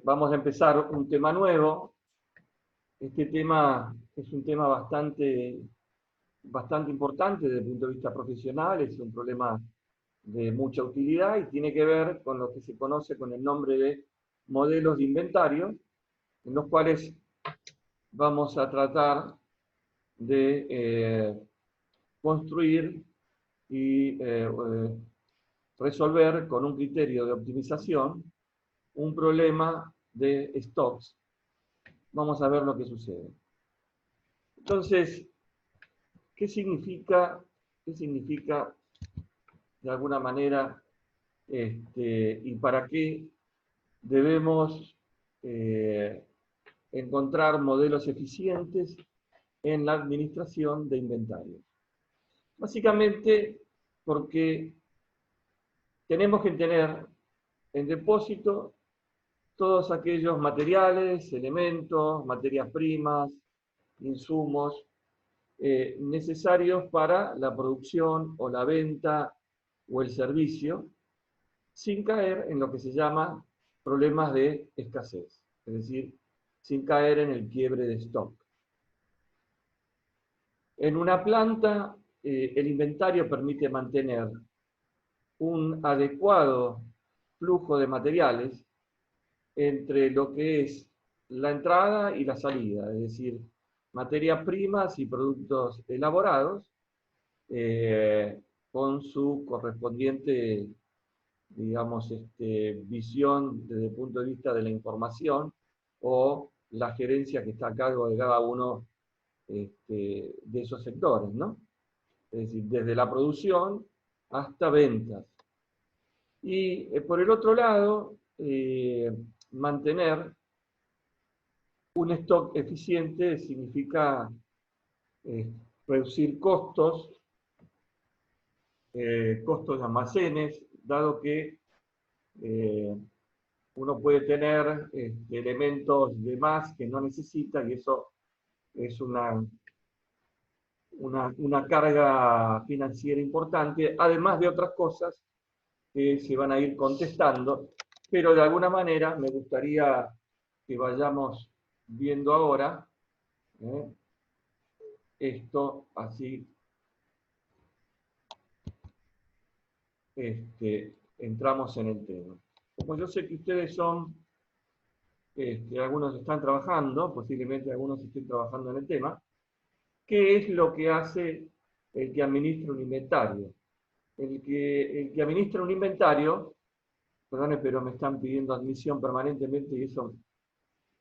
Vamos a empezar un tema nuevo. Este tema es un tema bastante importante desde el punto de vista profesional, es un problema de mucha utilidad y tiene que ver con lo que se conoce con el nombre de modelos de inventario, en los cuales vamos a tratar de construir y resolver con un criterio de optimización un problema de stocks. Vamos a ver lo que sucede. Entonces, ¿qué significa de alguna manera y para qué debemos encontrar modelos eficientes en la administración de inventarios? Básicamente porque tenemos que tener en depósito todos aquellos materiales, elementos, materias primas, insumos necesarios para la producción o la venta o el servicio, sin caer en lo que se llama problemas de escasez, es decir, sin caer en el quiebre de stock. En una planta, el inventario permite mantener un adecuado flujo de materiales entre lo que es la entrada y la salida, es decir, materias primas y productos elaborados, con su correspondiente, digamos, visión desde el punto de vista de la información o la gerencia que está a cargo de cada uno de esos sectores, ¿no? Es decir, desde la producción hasta ventas. Y por el otro lado, mantener un stock eficiente significa reducir costos de almacenes, dado que uno puede tener elementos de más que no necesita y eso es una carga financiera importante, además de otras cosas que se van a ir contestando, pero de alguna manera me gustaría que vayamos viendo ahora esto así. Entramos en el tema. Como yo sé que ustedes son, algunos están trabajando, posiblemente algunos estén trabajando en el tema, ¿qué es lo que hace el que administra un inventario? El que administra un inventario, perdone, pero me están pidiendo admisión permanentemente y eso.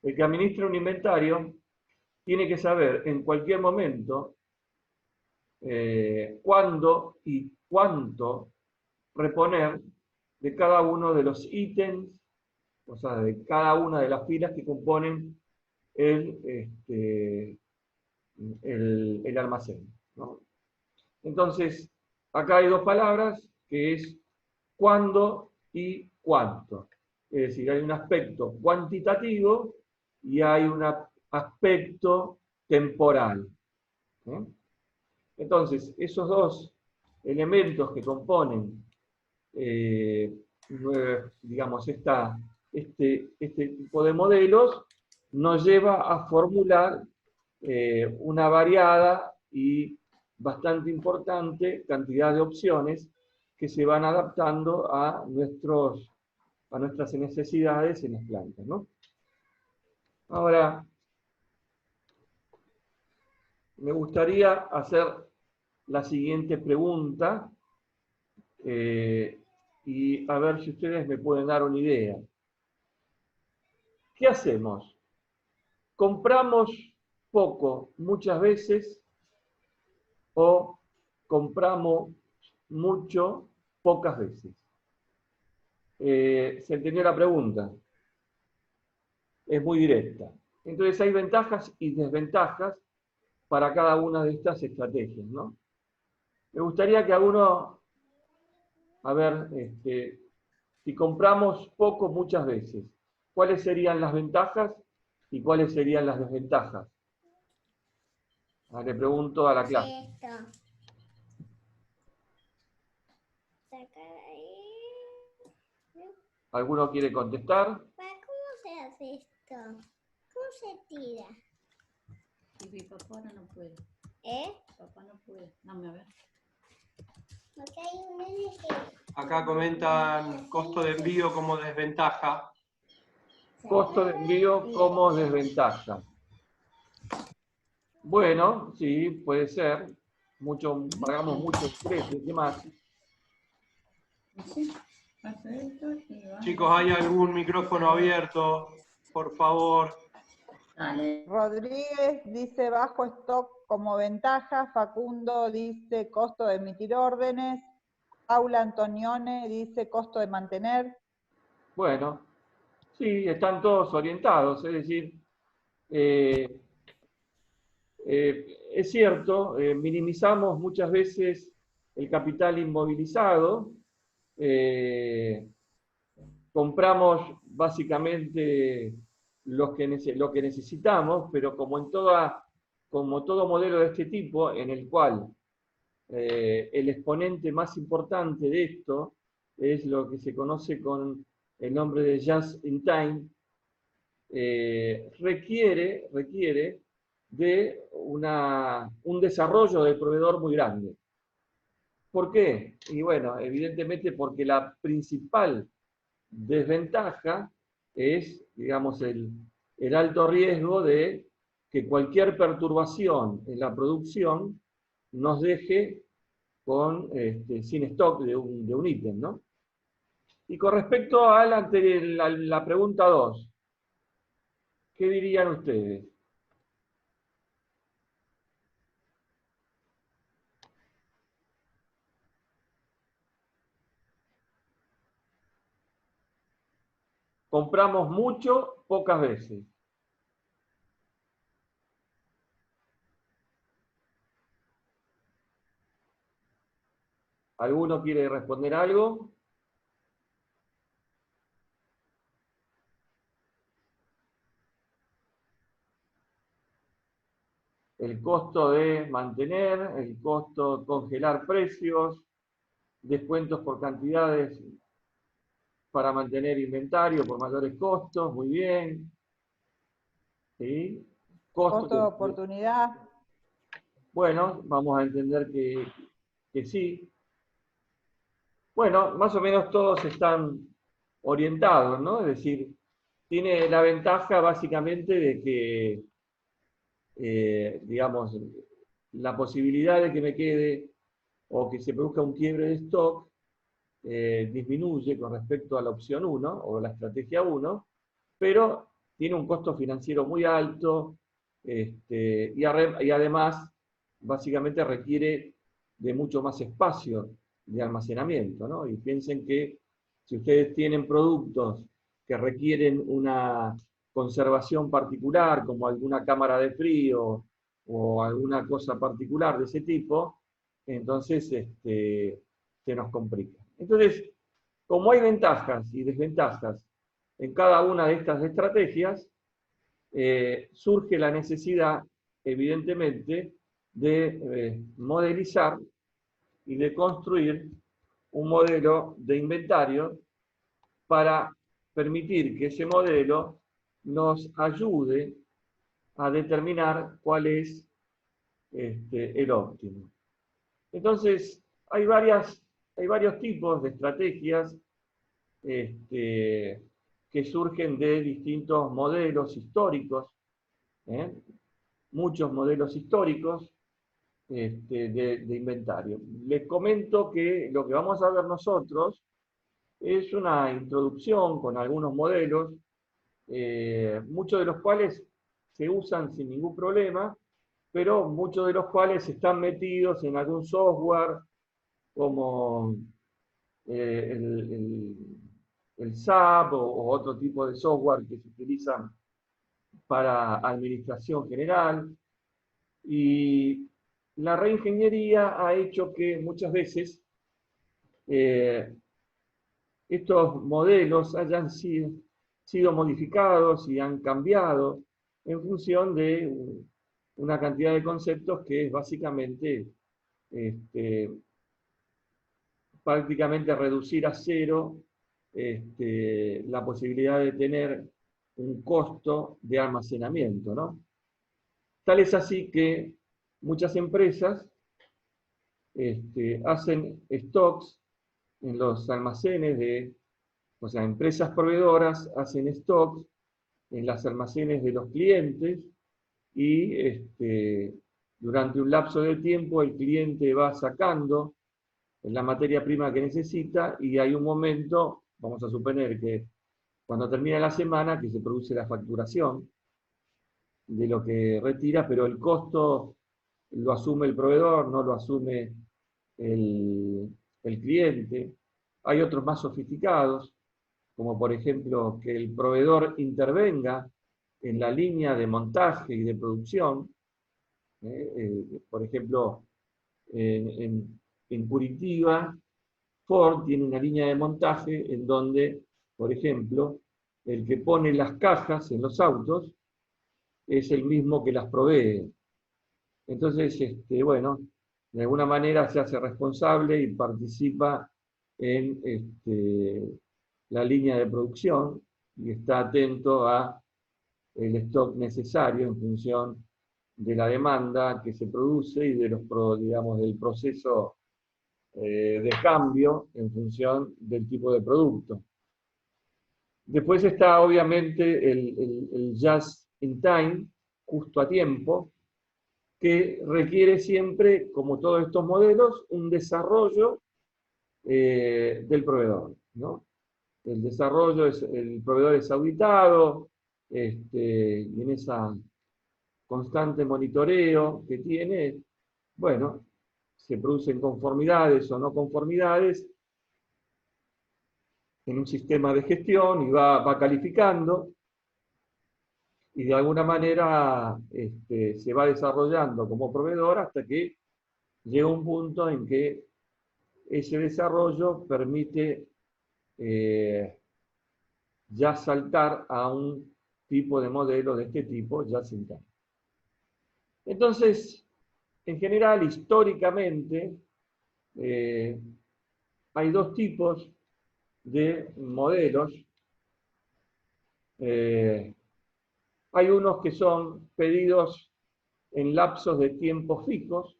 El que administra un inventario tiene que saber en cualquier momento cuándo y cuánto reponer de cada uno de los ítems, o sea, de cada una de las filas que componen el almacén, ¿no? Entonces, acá hay dos palabras, que es cuándo y cuánto. Es decir, hay un aspecto cuantitativo y hay un aspecto temporal, ¿no? Entonces, esos dos elementos que componen digamos, este tipo de modelos nos lleva a formular una variada y bastante importante cantidad de opciones que se van adaptando a nuestras necesidades en las plantas, ¿no? Ahora, me gustaría hacer la siguiente pregunta, y a ver si ustedes me pueden dar una idea. ¿Qué hacemos? ¿Compramos poco muchas veces o compramos mucho pocas veces? ¿Se entendió la pregunta? Es muy directa. Entonces hay ventajas y desventajas para cada una de estas estrategias, ¿no? Me gustaría que alguno, a ver, si compramos poco muchas veces, ¿cuáles serían las ventajas y cuáles serían las desventajas? Le pregunto a la clase. ¿Alguno quiere contestar? hace esto? ¿Cómo se tira? Y mi papá ahora no puede. Papá no puede. Dame a ver. Acá hay un nene que... Acá comentan costo de envío como desventaja. Costo de envío como desventaja. Bueno, sí, puede ser. Pagamos mucho estrés y demás. ¿Sí? Hace esto y va. Chicos, ¿hay algún micrófono abierto? Por favor. Dale. Rodríguez dice bajo stock como ventaja, Facundo dice costo de emitir órdenes, Paula Antonione dice costo de mantener. Bueno, sí, están todos orientados, es decir, es cierto, minimizamos muchas veces el capital inmovilizado, compramos básicamente lo que necesitamos, pero como todo modelo de este tipo, en el cual el exponente más importante de esto es lo que se conoce con el nombre de just in time, requiere de un desarrollo del proveedor muy grande. ¿Por qué? Y bueno, evidentemente porque la principal desventaja es, digamos, el alto riesgo de que cualquier perturbación en la producción nos deje sin stock de un ítem, ¿no? Y con respecto a la pregunta 2, ¿qué dirían ustedes? Compramos mucho, pocas veces. ¿Alguno quiere responder algo? El costo de mantener, el costo de congelar precios, descuentos por cantidades para mantener inventario por mayores costos, muy bien. ¿Sí? Costo de oportunidad. Bueno, vamos a entender que sí. Bueno, más o menos todos están orientados, ¿no? Es decir, tiene la ventaja básicamente de que, digamos, la posibilidad de que me quede o que se produzca un quiebre de stock disminuye con respecto a la opción 1 o la estrategia 1, pero tiene un costo financiero muy alto y además básicamente requiere de mucho más espacio de almacenamiento, ¿no? Y piensen que si ustedes tienen productos que requieren una conservación particular, como alguna cámara de frío o alguna cosa particular de ese tipo, entonces se nos complica. Entonces, como hay ventajas y desventajas en cada una de estas estrategias, surge la necesidad, evidentemente, de modelizar y de construir un modelo de inventario para permitir que ese modelo nos ayude a determinar cuál es el óptimo. Entonces, hay varios tipos de estrategias que surgen de distintos modelos históricos, ¿eh? Muchos modelos históricos de inventario. Les comento que lo que vamos a ver nosotros es una introducción con algunos modelos, muchos de los cuales se usan sin ningún problema, pero muchos de los cuales están metidos en algún software como el SAP o otro tipo de software que se utilizan para administración general. Y la reingeniería ha hecho que muchas veces estos modelos hayan sido modificados y han cambiado en función de una cantidad de conceptos que es básicamente prácticamente reducir a cero la posibilidad de tener un costo de almacenamiento, ¿no? Tal es así que muchas empresas hacen stocks en los almacenes o sea, empresas proveedoras hacen stocks en los almacenes de los clientes y durante un lapso de tiempo el cliente va sacando la materia prima que necesita y hay un momento, vamos a suponer que cuando termina la semana, que se produce la facturación de lo que retira, pero el costo lo asume el proveedor, no lo asume el cliente. Hay otros más sofisticados, como por ejemplo que el proveedor intervenga en la línea de montaje y de producción. Por ejemplo, en Curitiba, Ford tiene una línea de montaje en donde, por ejemplo, el que pone las cajas en los autos es el mismo que las provee. Entonces, bueno, de alguna manera se hace responsable y participa en la línea de producción y está atento a el stock necesario en función de la demanda que se produce y de digamos, del proceso de cambio en función del tipo de producto. Después está obviamente el just in time, justo a tiempo, que requiere siempre, como todos estos modelos, un desarrollo del proveedor, ¿no? El desarrollo, el proveedor es auditado, y en esa constante monitoreo que tiene, bueno, se producen conformidades o no conformidades en un sistema de gestión y va calificando, y de alguna manera se va desarrollando como proveedor hasta que llega un punto en que ese desarrollo permite ya saltar a un tipo de modelo de este tipo, ya sin time. Entonces, en general, históricamente, hay dos tipos de modelos. Hay unos que son pedidos en lapsos de tiempo fijos,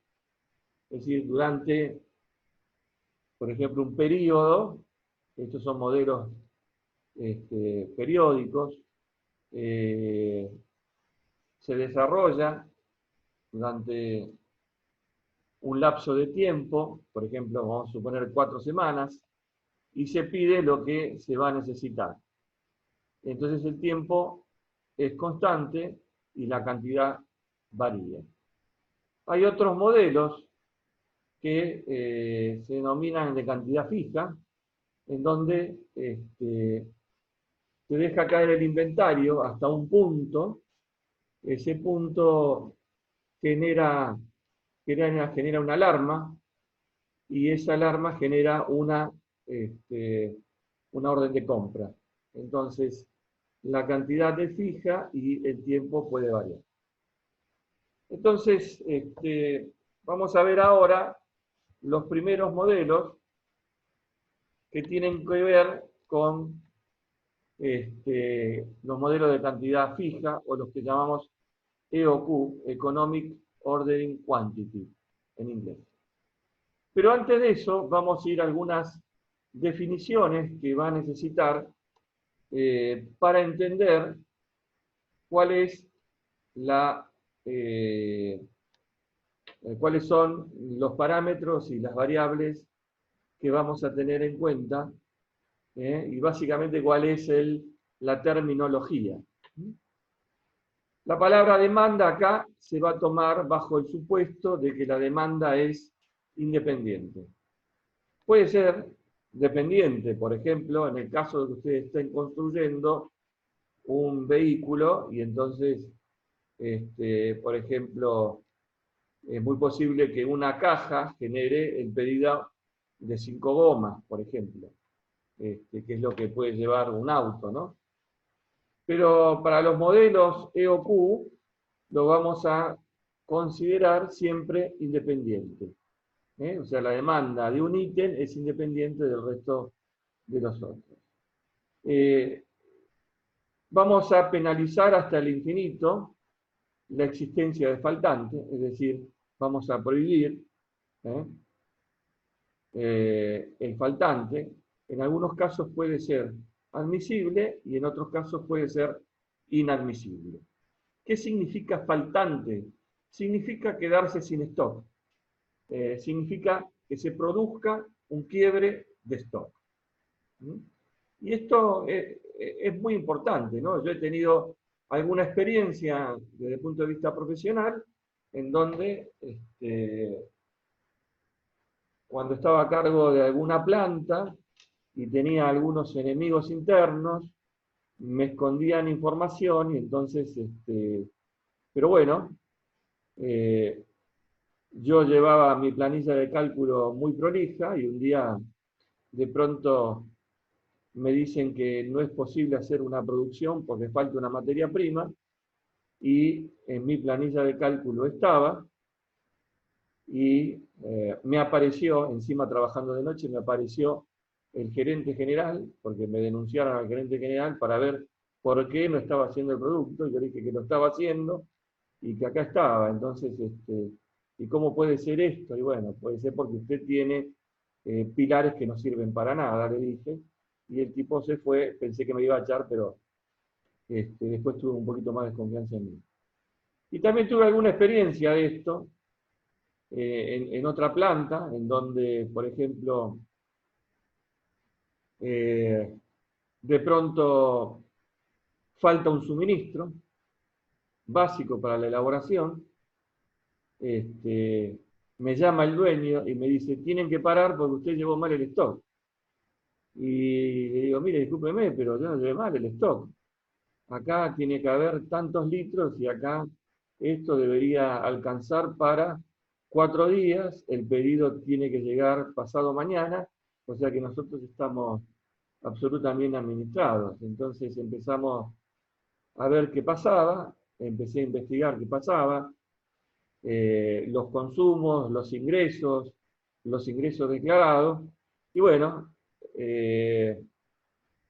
es decir, durante, por ejemplo, un periodo. Estos son modelos periódicos. Se desarrolla durante un lapso de tiempo, por ejemplo, vamos a suponer 4 semanas, y se pide lo que se va a necesitar. Entonces el tiempo es constante y la cantidad varía. Hay otros modelos que se denominan de cantidad fija, en donde se deja caer el inventario hasta un punto. Ese punto genera una alarma, y esa alarma genera una orden de compra. Entonces, la cantidad es fija y el tiempo puede variar. Entonces, vamos a ver ahora los primeros modelos que tienen que ver con los modelos de cantidad fija, o los que llamamos EOQ, Economic Ordering Quantity, en inglés. Pero antes de eso, vamos a ir a algunas definiciones que va a necesitar para entender cuáles son los parámetros y las variables que vamos a tener en cuenta, y básicamente cuál es la terminología. La palabra demanda acá se va a tomar bajo el supuesto de que la demanda es independiente. Puede ser dependiente, por ejemplo, en el caso de que ustedes estén construyendo un vehículo y entonces, por ejemplo, es muy posible que una caja genere el pedido de 5 gomas, por ejemplo, que es lo que puede llevar un auto, ¿no? Pero para los modelos EOQ lo vamos a considerar siempre independiente. O sea, la demanda de un ítem es independiente del resto de los otros. vamos a penalizar hasta el infinito la existencia de faltante, es decir, vamos a prohibir el faltante. En algunos casos puede ser admisible y en otros casos puede ser inadmisible. ¿Qué significa faltante? Significa quedarse sin stock. Significa que se produzca un quiebre de stock. Y esto es muy importante, ¿no? Yo he tenido alguna experiencia desde el punto de vista profesional en donde cuando estaba a cargo de alguna planta y tenía algunos enemigos internos, me escondían información y entonces, pero bueno, yo llevaba mi planilla de cálculo muy prolija y un día de pronto me dicen que no es posible hacer una producción porque falta una materia prima y en mi planilla de cálculo estaba y me apareció, encima trabajando de noche, me apareció el gerente general, porque me denunciaron al gerente general para ver por qué no estaba haciendo el producto, y yo dije que lo estaba haciendo y que acá estaba. Entonces, ¿y cómo puede ser esto? Y bueno, puede ser porque usted tiene pilares que no sirven para nada, le dije, y el tipo se fue, pensé que me iba a echar, pero después tuve un poquito más de confianza en mí. Y también tuve alguna experiencia de esto, en otra planta, en donde, por ejemplo, de pronto falta un suministro básico para la elaboración, me llama el dueño y me dice, tienen que parar porque usted llevó mal el stock. Y le digo, mire, discúlpeme, pero yo no llevé mal el stock. Acá tiene que haber tantos litros y acá esto debería alcanzar para 4 días, el pedido tiene que llegar pasado mañana, o sea que nosotros estamos absolutamente administrados. Entonces empezamos a ver qué pasaba, empecé a investigar qué pasaba, los consumos, los ingresos declarados, y bueno,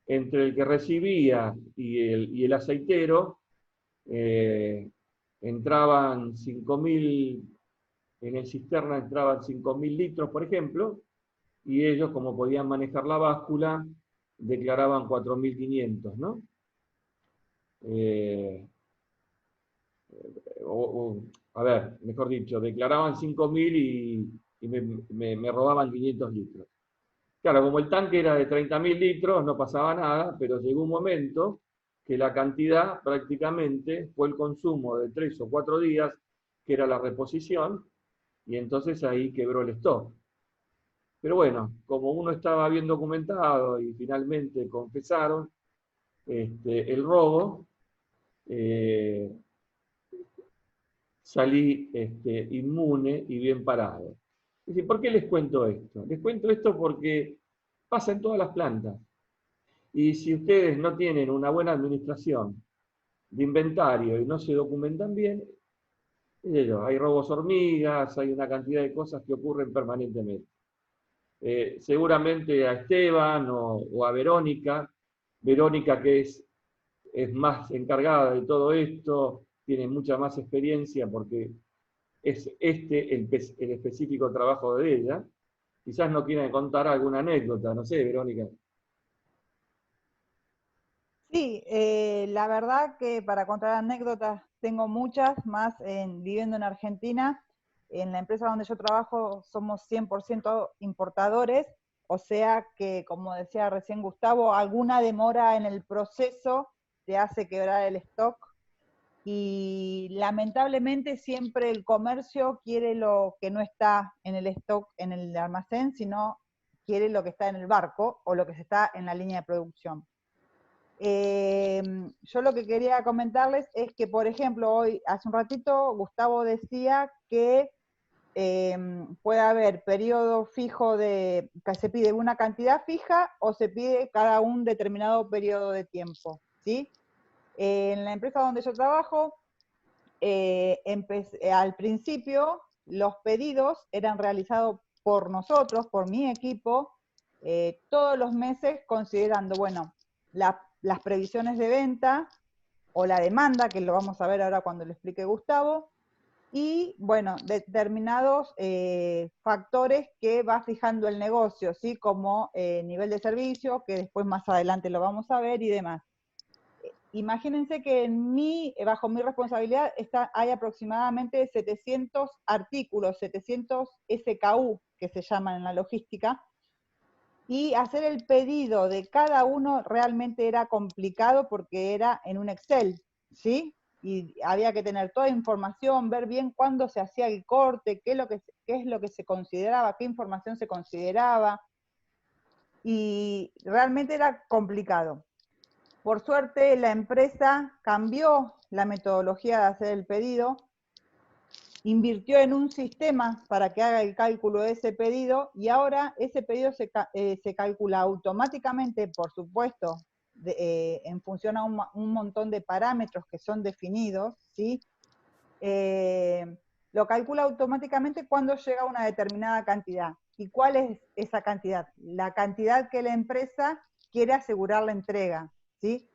entre el que recibía y el aceitero, entraban 5.000, en el cisterna entraban 5.000 litros, por ejemplo, y ellos, como podían manejar la báscula, declaraban 4.500, ¿no? A ver, mejor dicho, declaraban 5.000 y me robaban 500 litros. Claro, como el tanque era de 30.000 litros, no pasaba nada, pero llegó un momento que la cantidad prácticamente fue el consumo de 3 o 4 días, que era la reposición, y entonces ahí quebró el stock. Pero bueno, como uno estaba bien documentado y finalmente confesaron el robo, salí inmune y bien parado. Es decir, ¿por qué les cuento esto? Les cuento esto porque pasa en todas las plantas. Y si ustedes no tienen una buena administración de inventario y no se documentan bien, hay robos hormigas, hay una cantidad de cosas que ocurren permanentemente. Seguramente a Esteban o a Verónica que es más encargada de todo esto, tiene mucha más experiencia porque es el específico trabajo de ella. Quizás no quieren contar alguna anécdota, no sé, Verónica. Sí, la verdad que para contar anécdotas tengo muchas, más viviendo en Argentina. En la empresa donde yo trabajo somos 100% importadores, o sea que, como decía recién Gustavo, alguna demora en el proceso te hace quebrar el stock. Y lamentablemente siempre el comercio quiere lo que no está en el stock, en el almacén, sino quiere lo que está en el barco o lo que está en la línea de producción. Yo lo que quería comentarles es que, por ejemplo, hoy, hace un ratito, Gustavo decía que puede haber periodo fijo que se pide una cantidad fija o se pide cada un determinado periodo de tiempo, ¿sí? En la empresa donde yo trabajo, al principio los pedidos eran realizados por nosotros, por mi equipo, todos los meses considerando, bueno, las previsiones de venta, o la demanda, que lo vamos a ver ahora cuando le explique Gustavo, y bueno, determinados factores que va fijando el negocio, ¿sí? Como nivel de servicio, que después más adelante lo vamos a ver y demás. Imagínense que bajo mi responsabilidad hay aproximadamente 700 artículos, 700 SKU que se llaman en la logística, y hacer el pedido de cada uno realmente era complicado porque era en un Excel, ¿sí? Y había que tener toda información, ver bien cuándo se hacía el corte, qué es lo que se consideraba, qué información se consideraba, y realmente era complicado. Por suerte, la empresa cambió la metodología de hacer el pedido, invirtió en un sistema para que haga el cálculo de ese pedido, y ahora ese pedido se calcula automáticamente, por supuesto, en función a un montón de parámetros que son definidos, ¿sí? Lo calcula automáticamente cuando llega a una determinada cantidad. ¿Y cuál es esa cantidad? La cantidad que la empresa quiere asegurar la entrega, ¿sí?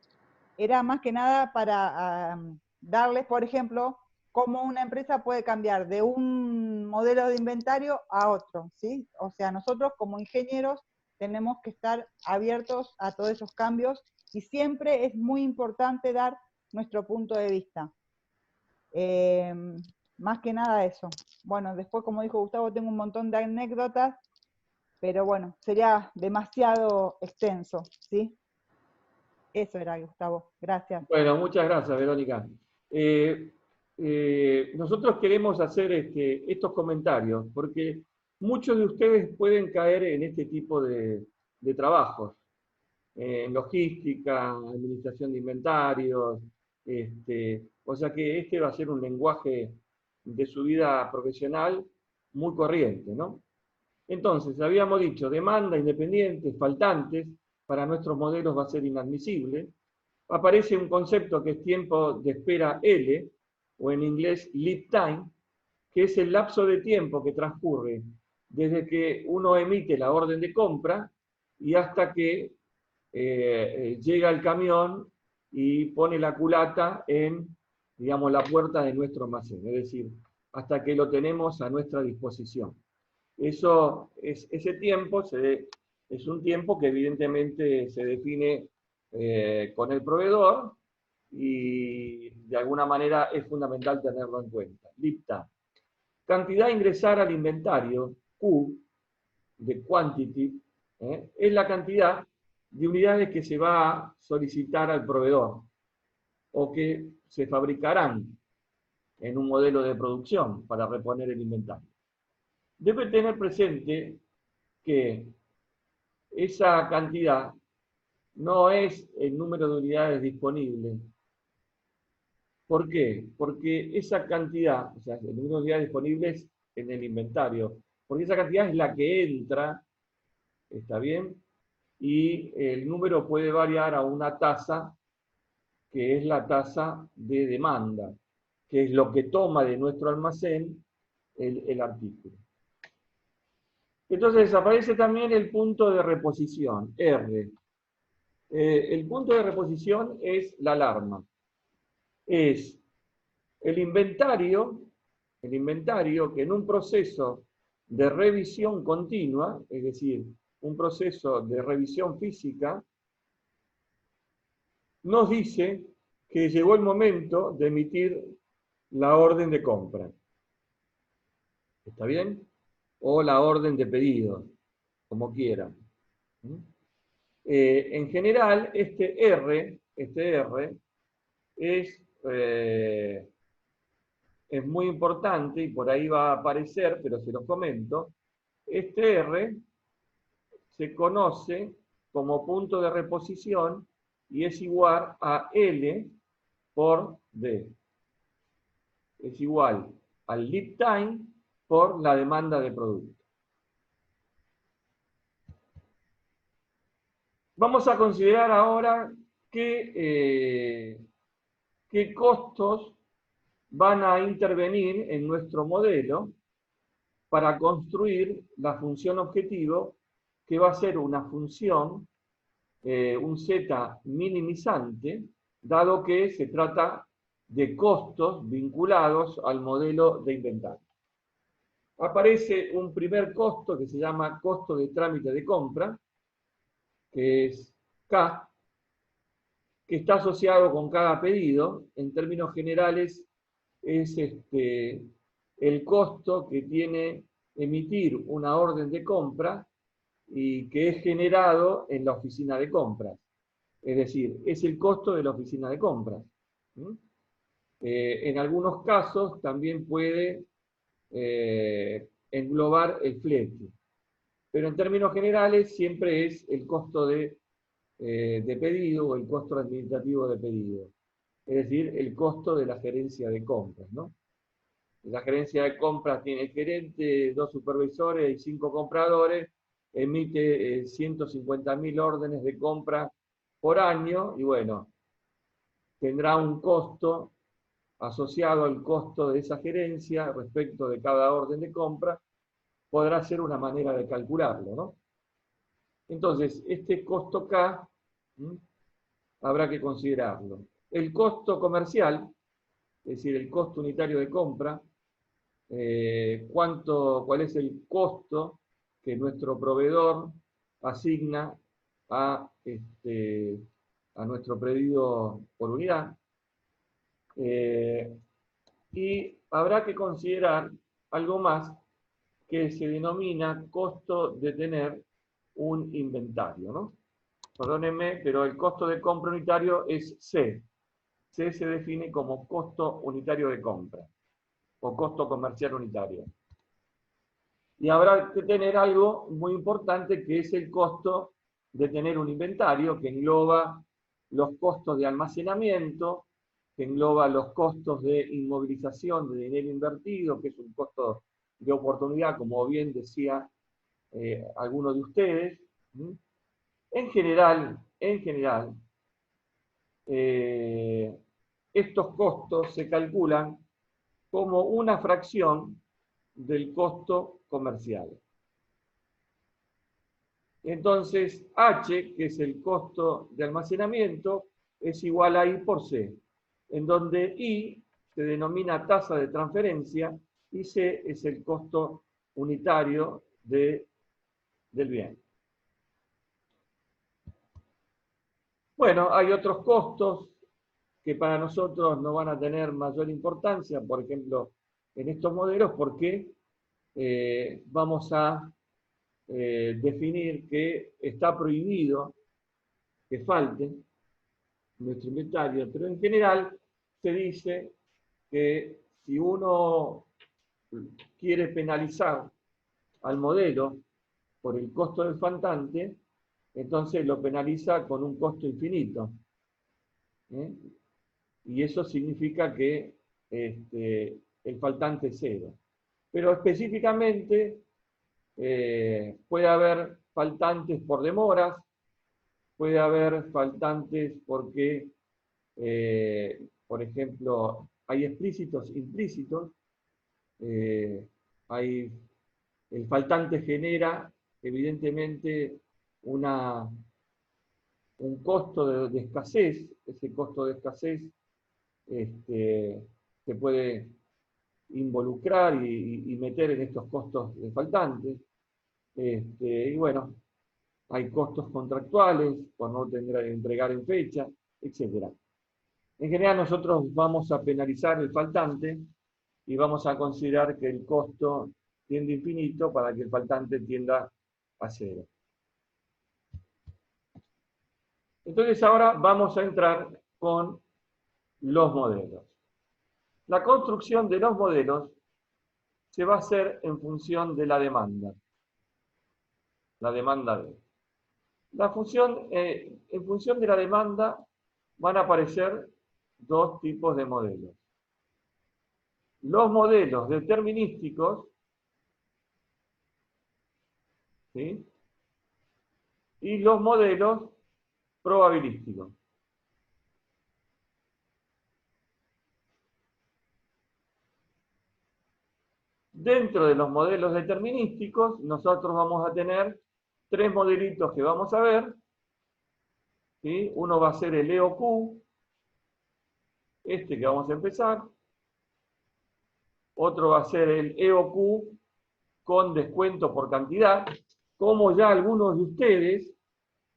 Era más que nada para darles, por ejemplo, cómo una empresa puede cambiar de un modelo de inventario a otro, ¿sí? O sea, nosotros como ingenieros tenemos que estar abiertos a todos esos cambios, y siempre es muy importante dar nuestro punto de vista. Más que nada eso. Bueno, después, como dijo Gustavo, tengo un montón de anécdotas, pero bueno, sería demasiado extenso, ¿sí? Eso era, Gustavo. Gracias. Bueno, muchas gracias, Verónica. Nosotros queremos hacer estos comentarios porque muchos de ustedes pueden caer en este tipo de trabajos, en logística, administración de inventarios, o sea que este va a ser un lenguaje de su vida profesional muy corriente, ¿no? Entonces, habíamos dicho, demanda, independientes, faltantes, para nuestros modelos va a ser inadmisible. Aparece un concepto que es tiempo de espera L, o en inglés lead time, que es el lapso de tiempo que transcurre desde que uno emite la orden de compra y hasta que llega el camión y pone la culata en, digamos, la puerta de nuestro almacén, es decir, hasta que lo tenemos a nuestra disposición. Ese tiempo es un tiempo que evidentemente se define con el proveedor, y de alguna manera es fundamental tenerlo en cuenta. Lead time. Cantidad a ingresar al inventario, Q, de quantity, es la cantidad de unidades que se va a solicitar al proveedor o que se fabricarán en un modelo de producción para reponer el inventario. Debe tener presente que esa cantidad no es el número de unidades disponibles. ¿Por qué? Porque esa cantidad, o sea, el número de unidades disponibles en el inventario, porque esa cantidad es la que entra, ¿está bien? Y el número puede variar a una tasa, que es la tasa de demanda, que es lo que toma de nuestro almacén el artículo. Entonces aparece también el punto de reposición, R. El punto de reposición es la alarma. Es el inventario que en un proceso de revisión continua, es decir, un proceso de revisión física, nos dice que llegó el momento de emitir la orden de compra. ¿Está bien? O la orden de pedido, como quieran. En general, este R es muy importante, y por ahí va a aparecer, pero se los comento. Este R se conoce como punto de reposición y es igual a L por D. Es igual al lead time por la demanda de producto. Vamos a considerar ahora qué costos van a intervenir en nuestro modelo para construir la función objetivo, que va a ser una función, un Z minimizante, dado que se trata de costos vinculados al modelo de inventario. Aparece un primer costo que se llama costo de trámite de compra, que es K, que está asociado con cada pedido. En términos generales, es el costo que tiene emitir una orden de compra y que es generado en la oficina de compras. Es decir, es el costo de la oficina de compras. En algunos casos también puede englobar el flete. Pero en términos generales siempre es el costo de pedido o el costo administrativo de pedido. Es decir, el costo de la gerencia de compras, ¿no? La gerencia de compras tiene el gerente, 2 supervisores y 5 compradores, emite 150.000 órdenes de compra por año y bueno, tendrá un costo asociado al costo de esa gerencia respecto de cada orden de compra, podrá ser una manera de calcularlo, ¿no? Entonces, este costo K habrá que considerarlo. El costo comercial, es decir, el costo unitario de compra, cuál es el costo que nuestro proveedor asigna a nuestro pedido por unidad. Y habrá que considerar algo más que se denomina costo de tener un inventario, ¿no? Perdónenme, pero el costo de compra unitario es C. C se define como costo unitario de compra o costo comercial unitario. Y habrá que tener algo muy importante que es el costo de tener un inventario que engloba los costos de almacenamiento, que engloba los costos de inmovilización de dinero invertido, que es un costo de oportunidad, como bien decía alguno de ustedes. En general, estos costos se calculan como una fracción del costo comercial. Entonces, H, que es el costo de almacenamiento, es igual a I por C, en donde I se denomina tasa de transferencia y C es el costo unitario del bien. Bueno, hay otros costos que para nosotros no van a tener mayor importancia, por ejemplo, en estos modelos, porque vamos a definir que está prohibido que falte nuestro inventario, pero en general se dice que si uno quiere penalizar al modelo por el costo del faltante, entonces lo penaliza con un costo infinito. Y eso significa que el faltante es cero. Pero específicamente puede haber faltantes por demoras, puede haber faltantes porque, por ejemplo, hay explícitos, implícitos, el faltante genera evidentemente un costo de escasez. Ese costo de escasez se puede involucrar y meter en estos costos de faltantes. Y bueno, hay costos contractuales por no entregar en fecha, etc. En general nosotros vamos a penalizar el faltante y vamos a considerar que el costo tiende a infinito para que el faltante tienda a cero. Entonces ahora vamos a entrar con los modelos. La construcción de los modelos se va a hacer en función de la demanda. La demanda de. En función de la demanda van a aparecer dos tipos de modelos. Los modelos determinísticos, ¿sí? Y los modelos probabilísticos. Dentro de los modelos determinísticos, nosotros vamos a tener tres modelitos que vamos a ver. ¿Sí? Uno va a ser el EOQ, este que vamos a empezar. Otro va a ser el EOQ con descuento por cantidad, como ya algunos de ustedes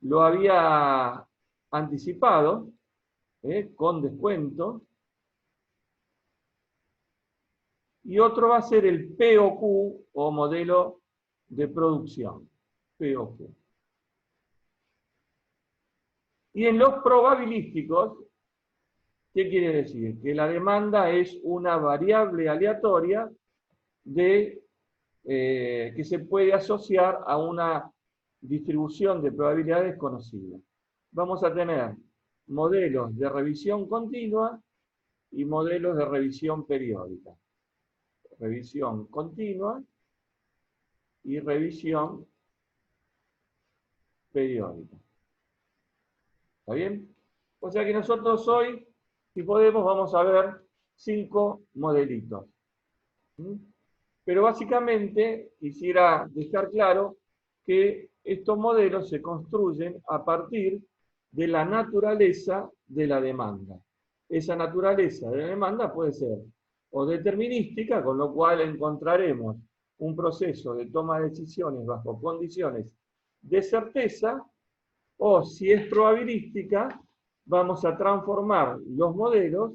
lo había anticipado, con descuento. Y otro va a ser el POQ o modelo de producción. POQ. Y en los probabilísticos, ¿qué quiere decir? Que la demanda es una variable aleatoria que se puede asociar a una distribución de probabilidades conocida. Vamos a tener modelos de revisión continua y modelos de revisión periódica. Revisión continua y revisión periódica. ¿Está bien? O sea que nosotros hoy, si podemos, vamos a ver 5 modelitos. Pero básicamente quisiera dejar claro que estos modelos se construyen a partir de la naturaleza de la demanda. Esa naturaleza de la demanda puede ser o determinística, con lo cual encontraremos un proceso de toma de decisiones bajo condiciones de certeza, o si es probabilística, vamos a transformar los modelos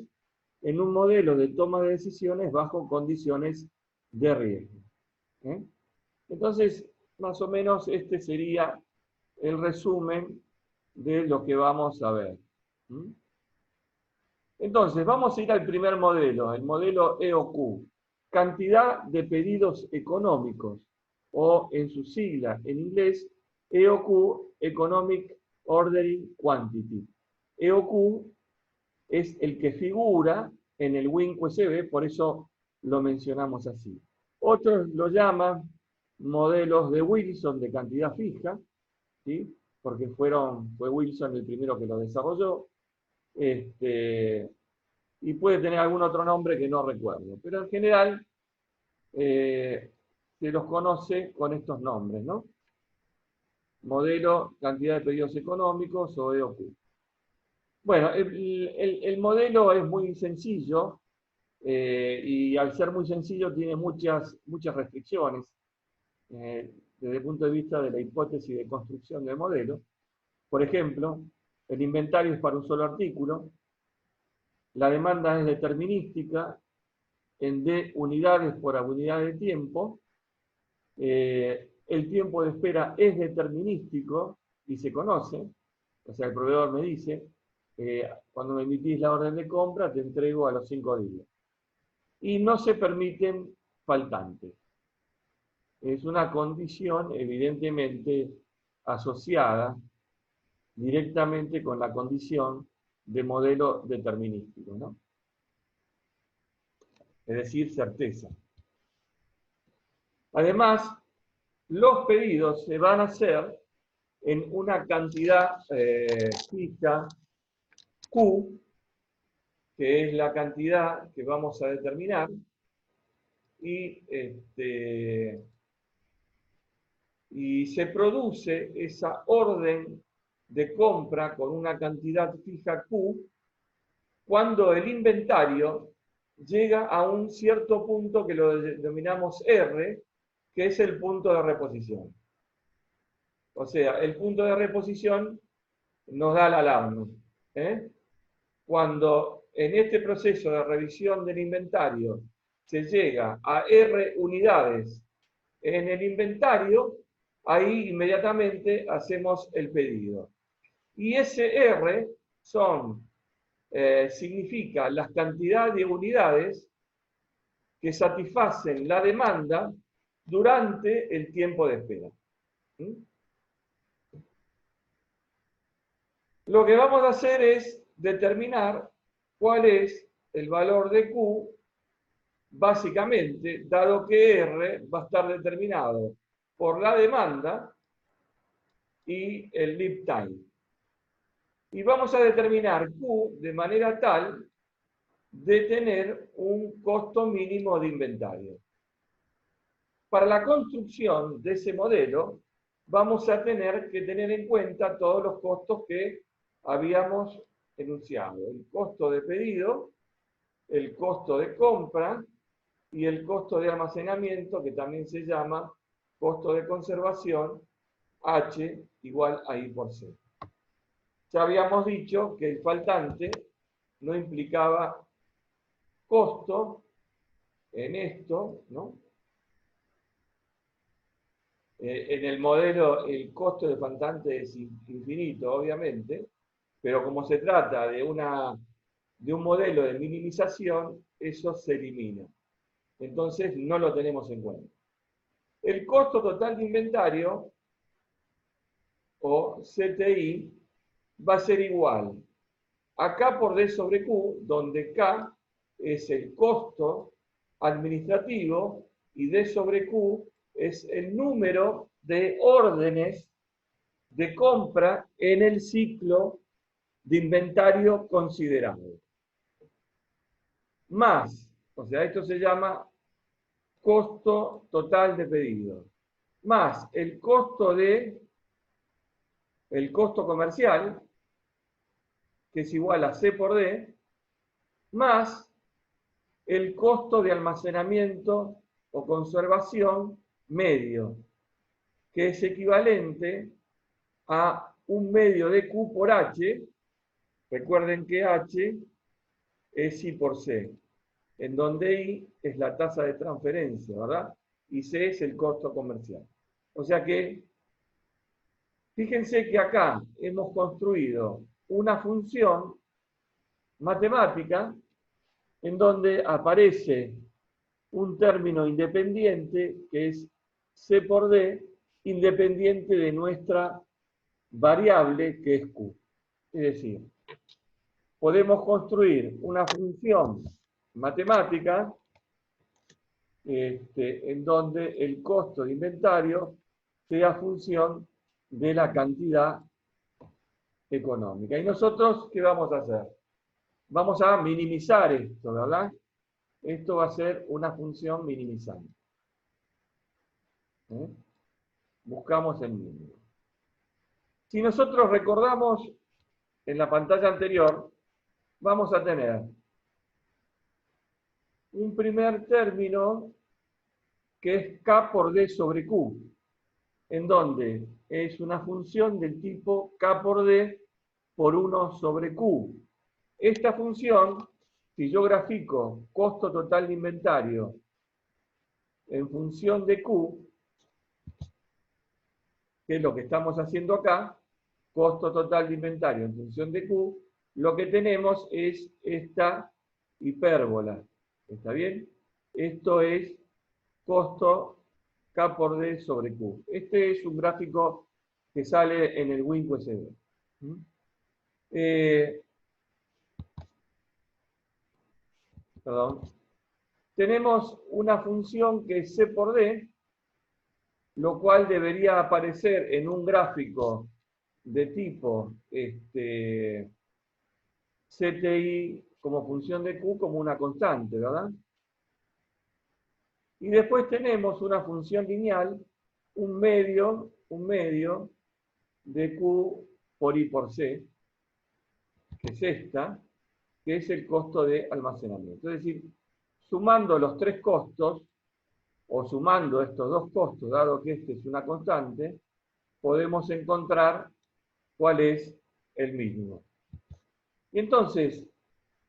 en un modelo de toma de decisiones bajo condiciones de riesgo. Entonces, más o menos este sería el resumen de lo que vamos a ver. Entonces, vamos a ir al primer modelo, el modelo EOQ, cantidad de pedidos económicos, o en su sigla en inglés, EOQ, Economic Ordering Quantity. EOQ es el que figura en el WinQSB, por eso lo mencionamos así. Otros lo llaman modelos de Wilson de cantidad fija, ¿sí? Porque fue Wilson el primero que lo desarrolló. Y puede tener algún otro nombre que no recuerdo, pero en general se los conoce con estos nombres, ¿no? Modelo, cantidad de pedidos económicos o EOQ. Bueno, el modelo es muy sencillo y al ser muy sencillo tiene muchas restricciones desde el punto de vista de la hipótesis de construcción del modelo. Por ejemplo, el inventario es para un solo artículo, la demanda es determinística en D unidades por unidad de tiempo, el tiempo de espera es determinístico y se conoce, o sea, el proveedor me dice, cuando me emitís la orden de compra te entrego a los 5 días. Y no se permiten faltantes. Es una condición evidentemente asociada directamente con la condición de modelo determinístico, ¿no? Es decir, certeza. Además, los pedidos se van a hacer en una cantidad fija Q, que es la cantidad que vamos a determinar, y se produce esa orden de compra con una cantidad fija Q cuando el inventario llega a un cierto punto que lo denominamos R, que es el punto de reposición. O sea, el punto de reposición nos da la alarma. Cuando en este proceso de revisión del inventario se llega a R unidades en el inventario, ahí inmediatamente hacemos el pedido. Y ese R significa la cantidad de unidades que satisfacen la demanda durante el tiempo de espera. Lo que vamos a hacer es determinar cuál es el valor de Q, básicamente, dado que R va a estar determinado por la demanda y el lead time. Y vamos a determinar Q de manera tal de tener un costo mínimo de inventario. Para la construcción de ese modelo, vamos a tener que tener en cuenta todos los costos que habíamos enunciado. El costo de pedido, el costo de compra y el costo de almacenamiento, que también se llama costo de conservación, H igual a I por C. Ya habíamos dicho que el faltante no implicaba costo en esto, ¿no? En el modelo el costo de faltante es infinito, obviamente, pero como se trata de un modelo de minimización, eso se elimina. Entonces no lo tenemos en cuenta. El costo total de inventario, o CTI, va a ser igual a K por D sobre Q, donde K es el costo administrativo y D sobre Q es el número de órdenes de compra en el ciclo de inventario considerado. Más, o sea, esto se llama costo total de pedido, más el costo comercial, que es igual a C por D, más el costo de almacenamiento o conservación medio, que es equivalente a un medio de Q por H. Recuerden que H es I por C, en donde I es la tasa de transferencia, ¿verdad? Y C es el costo comercial. O sea que, fíjense que acá hemos construido una función matemática en donde aparece un término independiente que es C por D, independiente de nuestra variable que es Q. Es decir, podemos construir una función matemática en donde el costo de inventario sea función de la cantidad económica. ¿Y nosotros qué vamos a hacer? Vamos a minimizar esto, ¿verdad? Esto va a ser una función minimizante. Buscamos el mínimo. Si nosotros recordamos en la pantalla anterior, vamos a tener un primer término que es K por D sobre Q, en donde es una función del tipo K por D por 1 sobre Q. Esta función, si yo grafico costo total de inventario en función de Q, que es lo que estamos haciendo acá, costo total de inventario en función de Q, lo que tenemos es esta hipérbola. ¿Está bien? Esto es costo K por D sobre Q. Este es un gráfico que sale en el WinQSD. Perdón. Tenemos una función que es C por D, lo cual debería aparecer en un gráfico de tipo CTI como función de Q como una constante, ¿verdad? Y después tenemos una función lineal, un medio de Q por I por C, que es esta, que es el costo de almacenamiento. Es decir, sumando los tres costos, o sumando estos dos costos, dado que este es una constante, podemos encontrar cuál es el mínimo. Y entonces,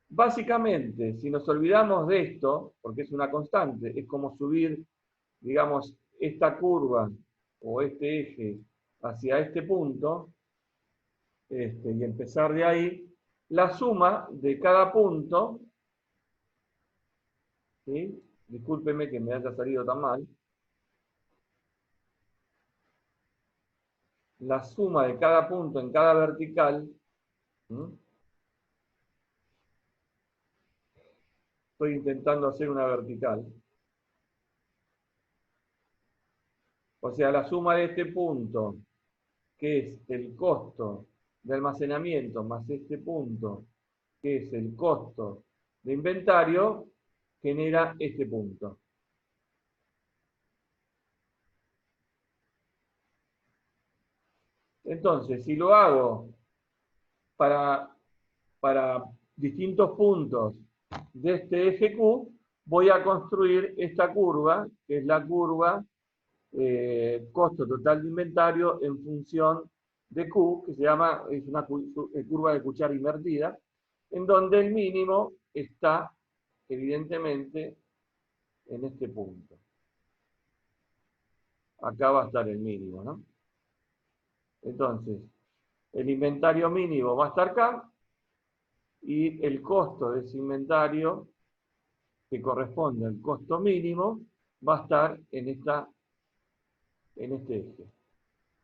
básicamente, si nos olvidamos de esto, porque es una constante, es como subir, digamos, esta curva o este eje hacia este punto, y empezar de ahí, la suma de cada punto, ¿sí? Discúlpeme que me haya salido tan mal, la suma de cada punto en cada vertical, ¿sí? Estoy intentando hacer una vertical. O sea, la suma de este punto, que es el costo de almacenamiento, más este punto, que es el costo de inventario, genera este punto. Entonces, si lo hago para distintos puntos de este eje Q, voy a construir esta curva, que es la curva costo total de inventario en función de Q, que se llama, es una curva de cuchara invertida, en donde el mínimo está, evidentemente, en este punto. Acá va a estar el mínimo, ¿no? Entonces, el inventario mínimo va a estar acá, y el costo de ese inventario, que corresponde al costo mínimo, va a estar en este eje.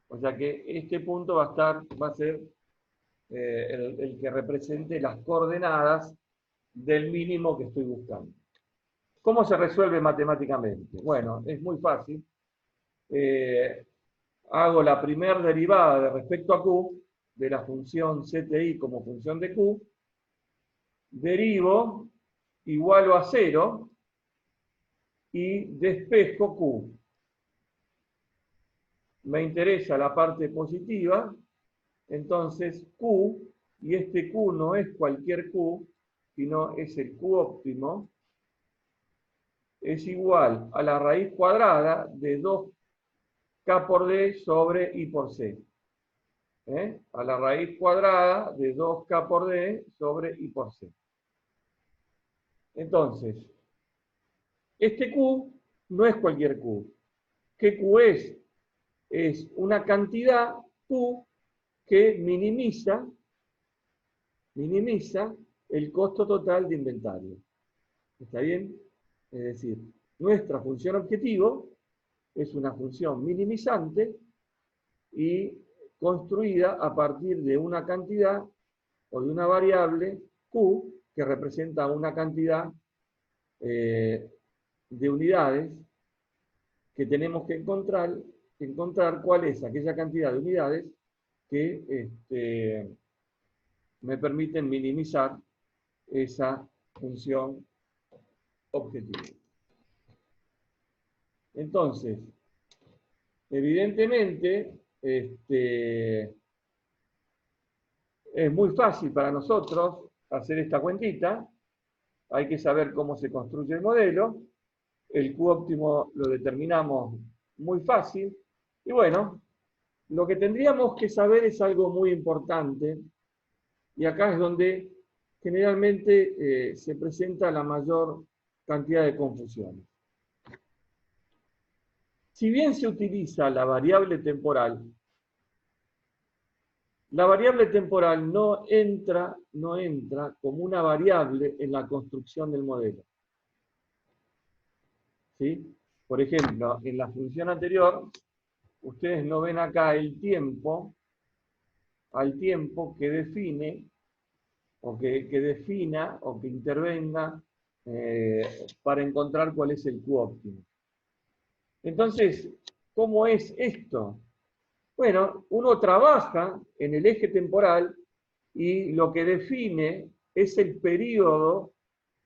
O sea que este punto va a ser el que represente las coordenadas del mínimo que estoy buscando. ¿Cómo se resuelve matemáticamente? Bueno, es muy fácil. Hago la primera derivada de respecto a Q, de la función CTI como función de Q, derivo, igualo a 0, y despejo Q. Me interesa la parte positiva, entonces Q, y este Q no es cualquier Q, sino es el Q óptimo, es igual a la raíz cuadrada de 2K por D sobre I por C. A la raíz cuadrada de 2K por D sobre I por C. Entonces, este Q no es cualquier Q. ¿Qué Q es? Es una cantidad Q que minimiza el costo total de inventario. ¿Está bien? Es decir, nuestra función objetivo es una función minimizante y construida a partir de una cantidad o de una variable Q que representa una cantidad de unidades que tenemos que encontrar cuál es aquella cantidad de unidades que me permiten minimizar esa función objetivo. Entonces, evidentemente, es muy fácil para nosotros hacer esta cuentita. Hay que saber cómo se construye el modelo. El Q óptimo lo determinamos muy fácil. Y bueno, lo que tendríamos que saber es algo muy importante. Y acá es donde generalmente se presenta la mayor cantidad de confusiones. Si bien se utiliza la variable temporal no entra como una variable en la construcción del modelo. ¿Sí? Por ejemplo, en la función anterior, ustedes no ven acá el tiempo, al tiempo que define, o que defina, o que intervenga para encontrar cuál es el Q óptimo. Entonces, ¿cómo es esto? Bueno, uno trabaja en el eje temporal y lo que define es el periodo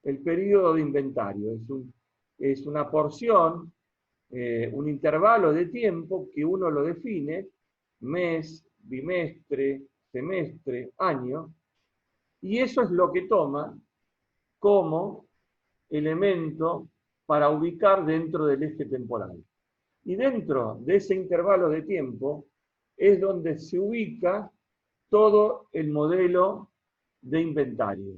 de inventario. Es una porción, un intervalo de tiempo que uno lo define, mes, bimestre, semestre, año, y eso es lo que toma como elemento para ubicar dentro del eje temporal. Y dentro de ese intervalo de tiempo es donde se ubica todo el modelo de inventario.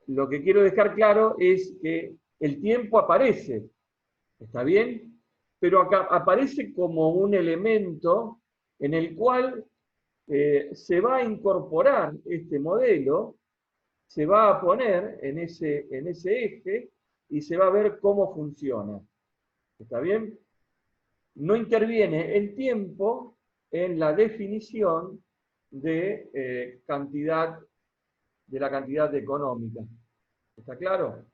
Lo que quiero dejar claro es que el tiempo aparece, ¿está bien? Pero acá aparece como un elemento en el cual se va a incorporar este modelo, se va a poner en ese eje y se va a ver cómo funciona. ¿Está bien? No interviene el tiempo en la definición de la cantidad económica. ¿Está claro?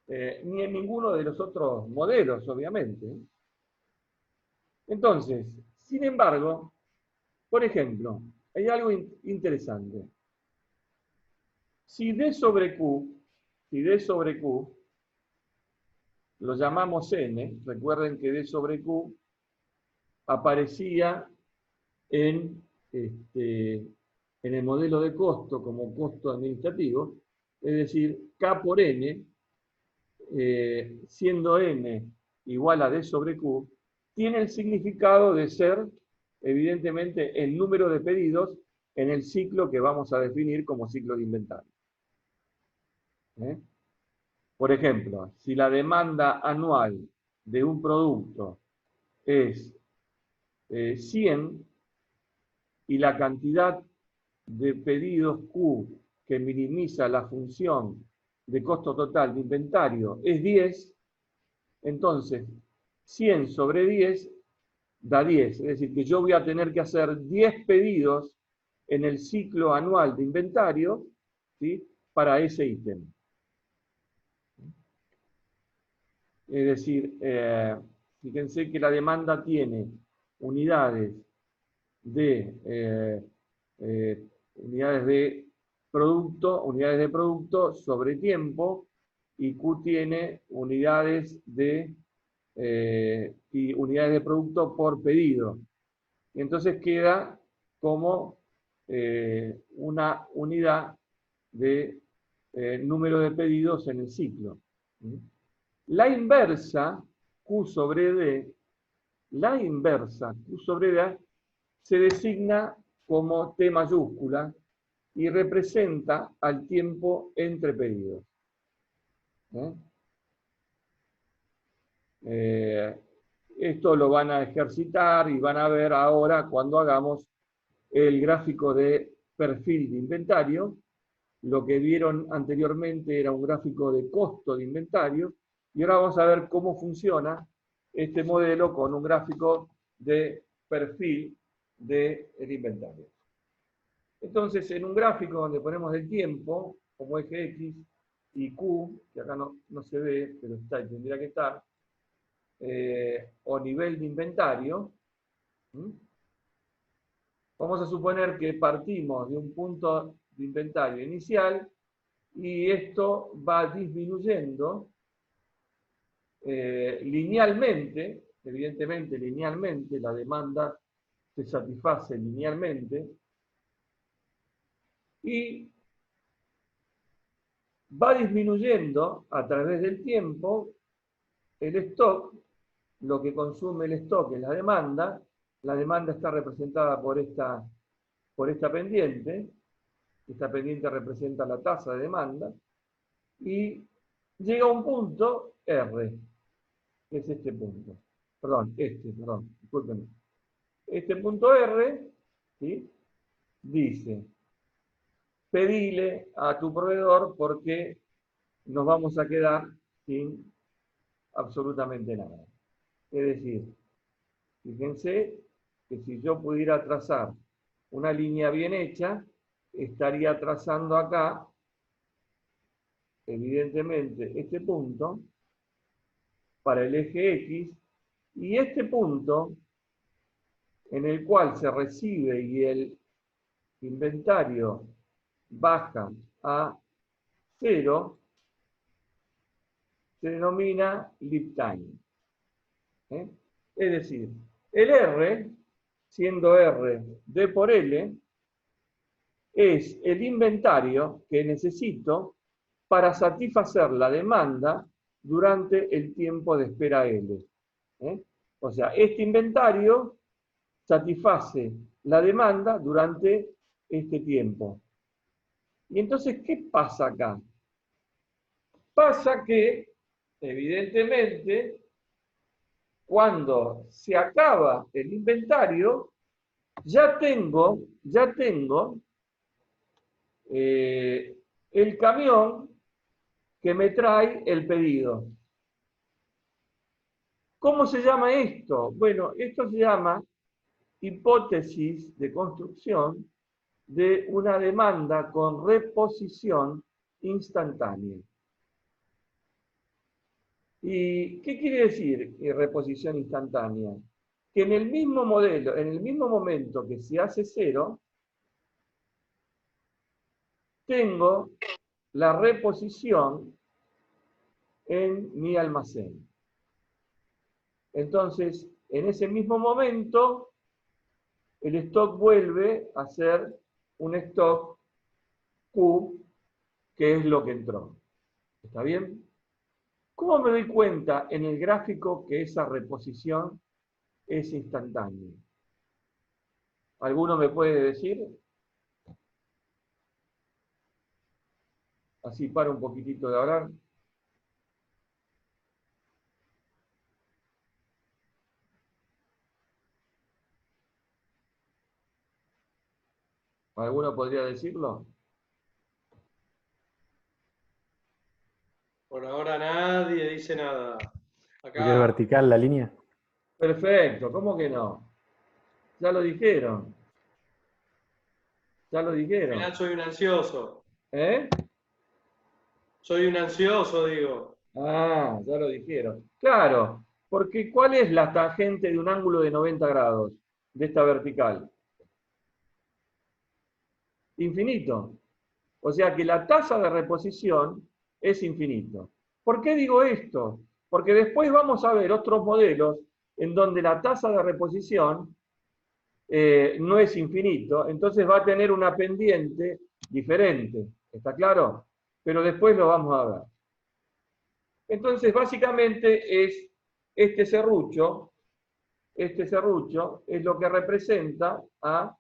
Ni en ninguno de los otros modelos, obviamente. Entonces, sin embargo, por ejemplo, hay algo interesante. Si D sobre Q lo llamamos N, recuerden que D sobre Q aparecía en en el modelo de costo como costo administrativo, es decir, K por N, siendo N igual a D sobre Q, tiene el significado de ser, evidentemente, el número de pedidos en el ciclo que vamos a definir como ciclo de inventario. Por ejemplo, si la demanda anual de un producto es 100 y la cantidad de pedidos Q que minimiza la función de costo total de inventario es 10, entonces 100 sobre 10 da 10. Es decir, que yo voy a tener que hacer 10 pedidos en el ciclo anual de inventario, ¿sí?, para ese ítem. Es decir, fíjense que la demanda tiene unidades de producto sobre tiempo, y Q tiene unidades de producto por pedido. Y entonces queda como una unidad de número de pedidos en el ciclo. La inversa, Q sobre D, la inversa, Q sobre D, se designa como T mayúscula y representa al tiempo entre pedidos. Esto lo van a ejercitar y van a ver ahora cuando hagamos el gráfico de perfil de inventario. Lo que vieron anteriormente era un gráfico de costo de inventario, y ahora vamos a ver cómo funciona este modelo con un gráfico de perfil del inventario. Entonces, en un gráfico donde ponemos el tiempo como eje X y Q, que acá no se ve, pero está y tendría que estar, o nivel de inventario, vamos a suponer que partimos de un punto de inventario inicial y esto va disminuyendo linealmente, evidentemente linealmente, la demanda se satisface linealmente, y va disminuyendo a través del tiempo el stock, lo que consume el stock es la demanda está representada por esta pendiente, esta pendiente representa la tasa de demanda, y llega a un punto R, que es este punto. Discúlpenme. Este punto R, ¿sí?, dice, pedile a tu proveedor porque nos vamos a quedar sin absolutamente nada. Es decir, fíjense que si yo pudiera trazar una línea bien hecha, estaría trazando acá, evidentemente, este punto para el eje X, y este punto en el cual se recibe y el inventario baja a 0, se denomina lead time. Es decir, el R, siendo R D por L, es el inventario que necesito para satisfacer la demanda durante el tiempo de espera L. O sea, este inventario satisface la demanda durante este tiempo. Y entonces, ¿qué pasa acá? Pasa que, evidentemente, cuando se acaba el inventario, ya tengo el camión que me trae el pedido. ¿Cómo se llama esto? Bueno, esto se llama hipótesis de construcción de una demanda con reposición instantánea. ¿Y qué quiere decir reposición instantánea? Que en el mismo modelo, en el mismo momento que se hace 0, tengo la reposición en mi almacén. Entonces, en ese mismo momento, el stock vuelve a ser un stock Q, que es lo que entró. ¿Está bien? ¿Cómo me doy cuenta en el gráfico que esa reposición es instantánea? ¿Alguno me puede decir? Así para un poquitito de hablar. ¿Alguno podría decirlo? Por ahora nadie dice nada. Porque es vertical la línea. Perfecto, ¿cómo que no? Ya lo dijeron. Ya lo dijeron. Mirá, soy un ansioso. ¿Eh? Soy un ansioso, digo. Ah, ya lo dijeron. Claro, porque ¿cuál es la tangente de un ángulo de 90 grados de esta vertical? Infinito. O sea que la tasa de reposición es infinito. ¿Por qué digo esto? Porque después vamos a ver otros modelos en donde la tasa de reposición no es infinito, entonces va a tener una pendiente diferente. ¿Está claro? Pero después lo vamos a ver. Entonces, básicamente es este serrucho es lo que representa a,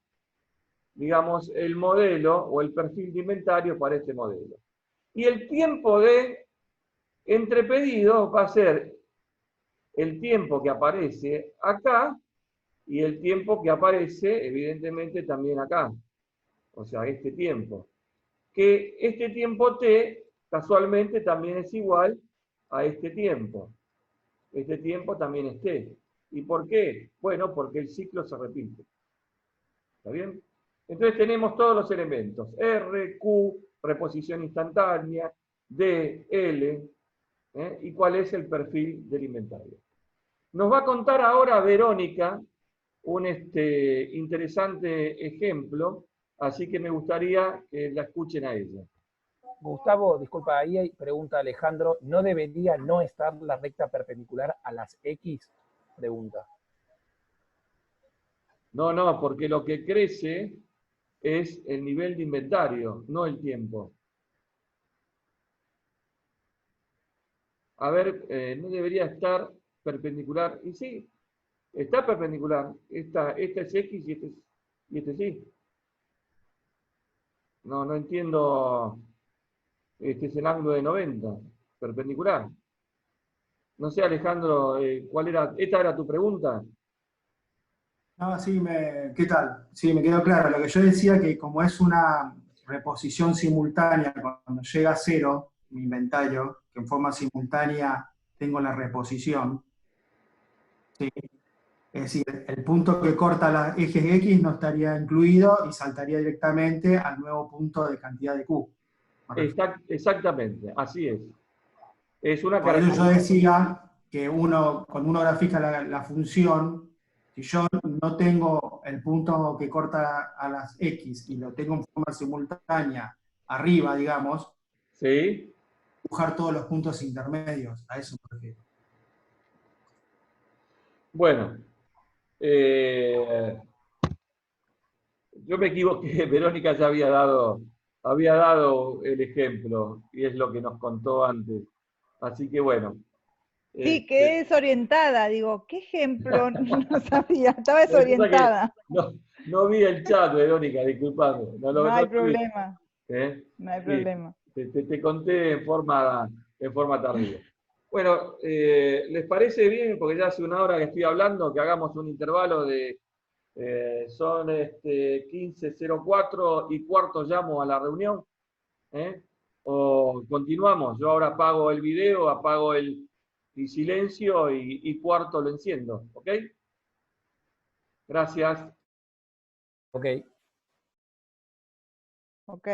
digamos, el modelo o el perfil de inventario para este modelo. Y el tiempo de entrepedido va a ser el tiempo que aparece acá y el tiempo que aparece, evidentemente, también acá. O sea, este tiempo. Que este tiempo t, casualmente, también es igual a este tiempo. Este tiempo también es t. ¿Y por qué? Bueno, porque el ciclo se repite. ¿Está bien? Entonces tenemos todos los elementos. R, Q, reposición instantánea, D, L, y cuál es el perfil del inventario. Nos va a contar ahora Verónica un interesante ejemplo, así que me gustaría que la escuchen a ella. Gustavo, disculpa, ahí pregunta Alejandro, ¿no debería no estar la recta perpendicular a las X? Pregunta. No, porque lo que crece es el nivel de inventario, no el tiempo. A ver, no debería estar perpendicular. Y sí, está perpendicular. Esta es X y este sí. No entiendo. Este es el ángulo de 90, perpendicular. No sé, Alejandro, ¿cuál era? ¿Esta era tu pregunta? No, sí, ¿qué tal? Sí, me quedó claro. Lo que yo decía que como es una reposición simultánea, cuando llega a cero mi inventario, que en forma simultánea tengo la reposición, ¿sí? Es decir, el punto que corta los ejes X no estaría incluido y saltaría directamente al nuevo punto de cantidad de Q. Exactamente, así es. Es una Por eso yo característica. decía que cuando uno grafica la función, si yo no tengo el punto que corta a las X y lo tengo en forma simultánea arriba, digamos, Sí. dibujar todos los puntos intermedios, a eso me refiero. Bueno, yo me equivoqué, Verónica ya había dado el ejemplo, y es lo que nos contó antes. Así que bueno. Sí, que es orientada, digo, ¿qué ejemplo? No sabía, estaba desorientada. No vi el chat, Verónica, disculpame. No hay problema. No hay Sí, problema. te conté en forma tardía. Bueno, ¿les parece bien? Porque ya hace una hora que estoy hablando, que hagamos un intervalo de... son 15:04 y cuarto llamo a la reunión. O continuamos. Yo ahora apago el video, apago el silencio y cuarto lo enciendo. ¿Ok? Gracias. Ok. Ok.